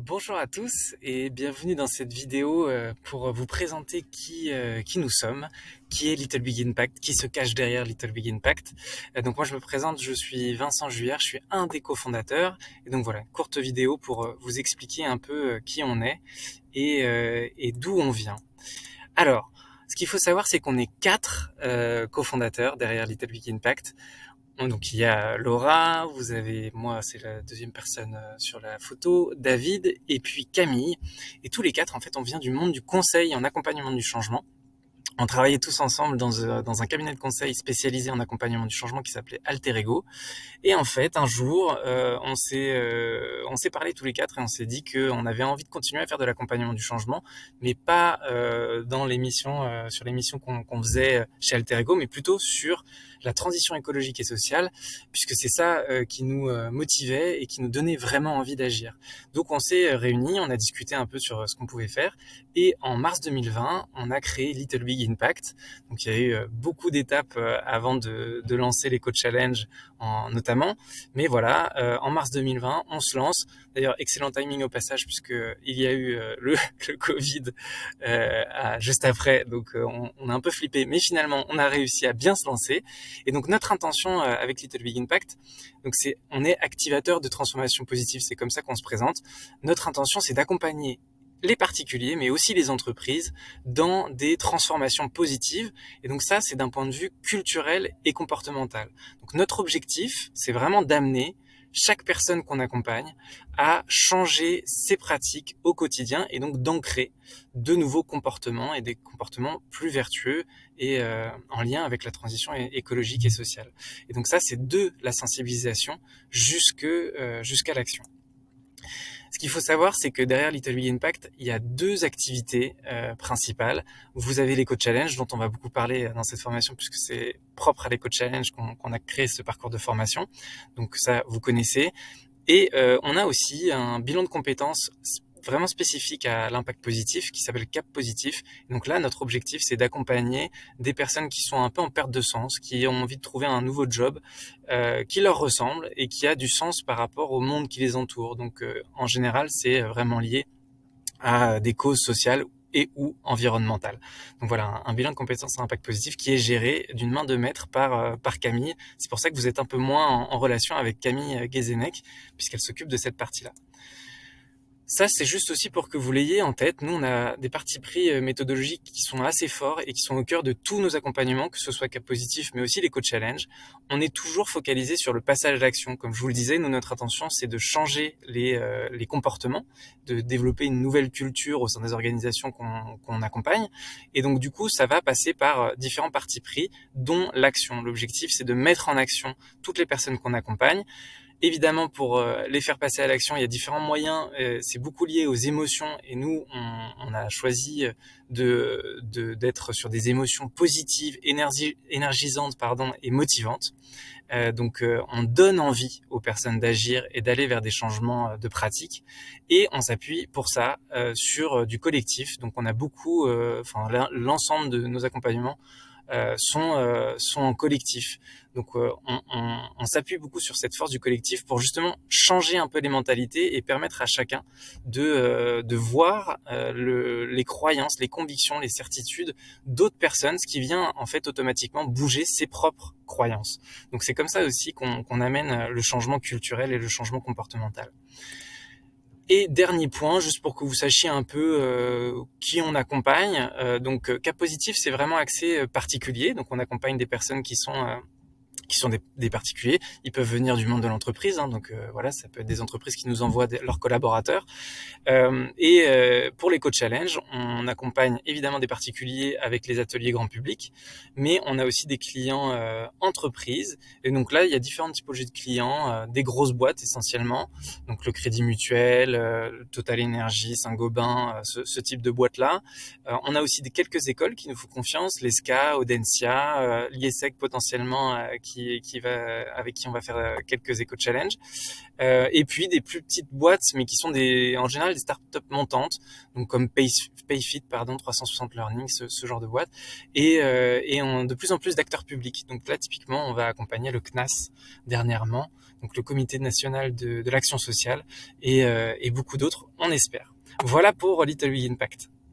Bonjour à tous et bienvenue dans cette vidéo pour vous présenter qui nous sommes, qui est Little Big Impact, qui se cache derrière Little Big Impact. Donc moi je me présente, je suis Vincent Juillard, je suis un des cofondateurs. Et donc voilà, courte vidéo pour vous expliquer un peu qui on est et d'où on vient. Alors, ce qu'il faut savoir, c'est qu'on est quatre cofondateurs derrière Little Big Impact. Donc il y a Laura, vous avez moi, c'est la deuxième personne sur la photo, David et puis Camille. Et tous les quatre, en fait, on vient du monde du conseil en accompagnement du changement. On travaillait tous ensemble dans un cabinet de conseil spécialisé en accompagnement du changement qui s'appelait Alter Ego. Et en fait, un jour, on s'est parlé tous les quatre et on s'est dit qu'on avait envie de continuer à faire de l'accompagnement du changement, mais pas dans l'émission, sur l'émission qu'on faisait chez Alter Ego, mais plutôt sur la transition écologique et sociale, puisque c'est ça qui nous motivait et qui nous donnait vraiment envie d'agir. Donc on s'est réunis, on a discuté un peu sur ce qu'on pouvait faire, et en mars 2020, on a créé Little Big Impact. Donc il y a eu beaucoup d'étapes avant de lancer l'Eco Challenge notamment. Mais voilà, en mars 2020, on se lance. D'ailleurs, excellent timing au passage puisque il y a eu le Covid juste après, donc on a un peu flippé, mais finalement, on a réussi à bien se lancer. Et donc notre intention avec Little Big Impact, donc on est activateur de transformation positive, c'est comme ça qu'on se présente. Notre intention, c'est d'accompagner les particuliers, mais aussi les entreprises, dans des transformations positives. Et donc ça, c'est d'un point de vue culturel et comportemental. Donc notre objectif, c'est vraiment d'amener chaque personne qu'on accompagne à changer ses pratiques au quotidien et donc d'ancrer de nouveaux comportements et des comportements plus vertueux et en lien avec la transition écologique et sociale. Et donc ça, c'est de la sensibilisation jusqu'à l'action. Ce qu'il faut savoir, c'est que derrière Little Big Impact, il y a deux activités principales. Vous avez l'Eco Challenge, dont on va beaucoup parler dans cette formation, puisque c'est propre à l'Eco Challenge qu'on a créé ce parcours de formation. Donc ça, vous connaissez. Et on a aussi un bilan de compétences vraiment spécifique à l'impact positif qui s'appelle Cap Positif. Donc là, notre objectif, c'est d'accompagner des personnes qui sont un peu en perte de sens, qui ont envie de trouver un nouveau job qui leur ressemble et qui a du sens par rapport au monde qui les entoure. Donc en général, c'est vraiment lié à des causes sociales et ou environnementales. Donc voilà, un bilan de compétences à impact positif qui est géré d'une main de maître par Camille. C'est pour ça que vous êtes un peu moins en relation avec Camille Guézenec, puisqu'elle s'occupe de cette partie-là. Ça, c'est juste aussi pour que vous l'ayez en tête. Nous, on a des partis pris méthodologiques qui sont assez forts et qui sont au cœur de tous nos accompagnements, que ce soit Cap Positif, mais aussi les coach challenge. On est toujours focalisé sur le passage à l'action. Comme je vous le disais, nous, notre intention, c'est de changer les comportements, de développer une nouvelle culture au sein des organisations qu'on accompagne. Et donc, du coup, ça va passer par différents partis pris, dont l'action. L'objectif, c'est de mettre en action toutes les personnes qu'on accompagne. Évidemment, pour les faire passer à l'action, il y a différents moyens. C'est beaucoup lié aux émotions et nous, on a choisi d'être sur des émotions positives, énergisantes, et motivantes. Donc, on donne envie aux personnes d'agir et d'aller vers des changements de pratiques. Et on s'appuie pour ça sur du collectif. Donc, on a beaucoup, l'ensemble de nos accompagnements sont en collectif. Donc on s'appuie beaucoup sur cette force du collectif pour justement changer un peu les mentalités et permettre à chacun de voir les croyances, les convictions, les certitudes d'autres personnes, ce qui vient en fait automatiquement bouger ses propres croyances. Donc c'est comme ça aussi qu'on amène le changement culturel et le changement comportemental. Et dernier point, juste pour que vous sachiez un peu qui on accompagne. Donc Cap Positif, c'est vraiment axé particulier. Donc on accompagne des personnes qui sont des particuliers. Ils peuvent venir du monde de l'entreprise, hein, donc voilà, ça peut être des entreprises qui nous envoient leurs collaborateurs. Pour l'Eco Challenge, on accompagne évidemment des particuliers avec les ateliers grand public, mais on a aussi des clients entreprises. Et donc là, il y a différentes typologies de clients, des grosses boîtes essentiellement, donc le Crédit Mutuel, Total Energy, Saint-Gobain, ce type de boîte-là. On a aussi quelques écoles qui nous font confiance, l'ESCA, Audencia, l'IESEC potentiellement, avec qui on va faire quelques éco-challenges. Et puis des plus petites boîtes, mais qui sont en général des startups montantes, donc comme Payfit, 360 Learning, ce genre de boîte, et de plus en plus d'acteurs publics. Donc là, typiquement, on va accompagner le CNAS dernièrement, donc le Comité national de l'action sociale, et beaucoup d'autres, on espère. Voilà pour Little Big Impact.